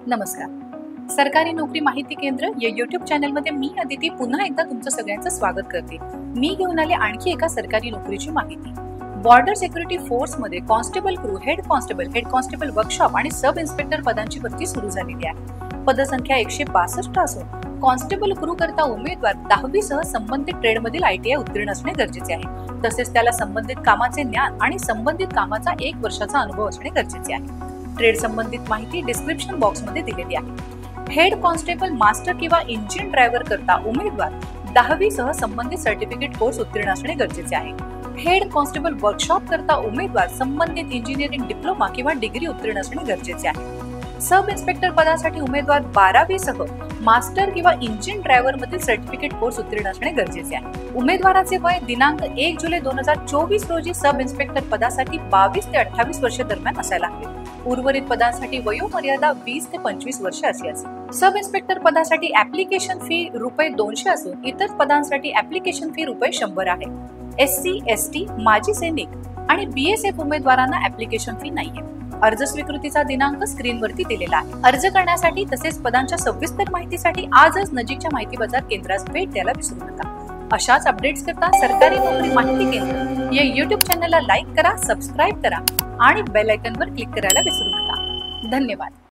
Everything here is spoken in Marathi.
नमस्कार. सरकारी नोकरी माहिती केंद्र या YouTube चॅनलमध्ये मी अदिती पुन्हा एकदा तुमचं सगळ्यांचं स्वागत करते. मी घेऊन आले आणखी एका सरकारी नोकरीची माहिती. बॉर्डर सिक्युरिटी फोर्स मध्ये constable crew, head constable workshop आणि सब इन्स्पेक्टर पदांची भरती सुरू झालेली आहे. पदसंख्या 162 असून कॉन्स्टेबल क्रू करता उमेदवार 10वी सह संबंधित ट्रेडमधील ITI उत्तीर्ण असणे गरजेचे आहे. तसेच त्याला संबंधित कामाचे ज्ञान आणि संबंधित कामाचा 1 वर्षाचा अनुभव असणे गरजेचे आहे. ट्रेड संबंधित माहिती डिस्क्रिप्शन बॉक्स मध्ये दिलेली आहे. हेड कॉन्स्टेबल मास्टर किंवा इंजिन ड्रायव्हर करता उमेदवार 10वी सह संबंधित सर्टिफिकेट कोर्स उत्तीर्ण असणे गरजेचे आहे. हेड कॉन्स्टेबल वर्कशॉप करता उमेदवार संबंधित इंजिनिअरिंग डिप्लोमा किंवा डिग्री उत्तीर्ण असणे गरजेचे आहे. सब इन्स्पेक्टर पदासाठी उमेदवार 12वी सह मास्टर किंवा इंजिन ड्रायव्हर मधील सर्टिफिकेट कोर्स उत्तीर्ण असणे गरजेचे आहे. उमेदवाराचे वय दिनांक 1 जुलै 2024 रोजी सब इन्स्पेक्टर पदासाठी 22 ते 28 वर्ष दरम्यान असायला हवे. उर्वरित पदांसाठी वयोमर्यादा 20 ते 25 वर्ष अशी असेल. सब इन्स्पेक्टर पदासाठी ऍप्लिकेशन फी ₹200 असून इतर पदांसाठी ऍप्लिकेशन फी ₹100 आहे. SC, ST, माजी सैनिक आणि BSF उमेदवारांना ऍप्लिकेशन फी नाहीये. अर्ज स्वीकृतीचा दिनांक स्क्रीनवरती दिलेला आहे. अर्ज करण्यासाठी तसेच पदांच्या सविस्तर माहितीसाठी आजच नजीकच्या माहिती बाजार केंद्रास भेट द्यायला विसरू नका. अशाच अपडेट्स करता सरकारी नोकरी माहिती केंद्र या YouTube चॅनलला लाईक करा, सबस्क्राईब करा आणि बेल आयकॉनवर क्लिक करायला विसरू नका. धन्यवाद.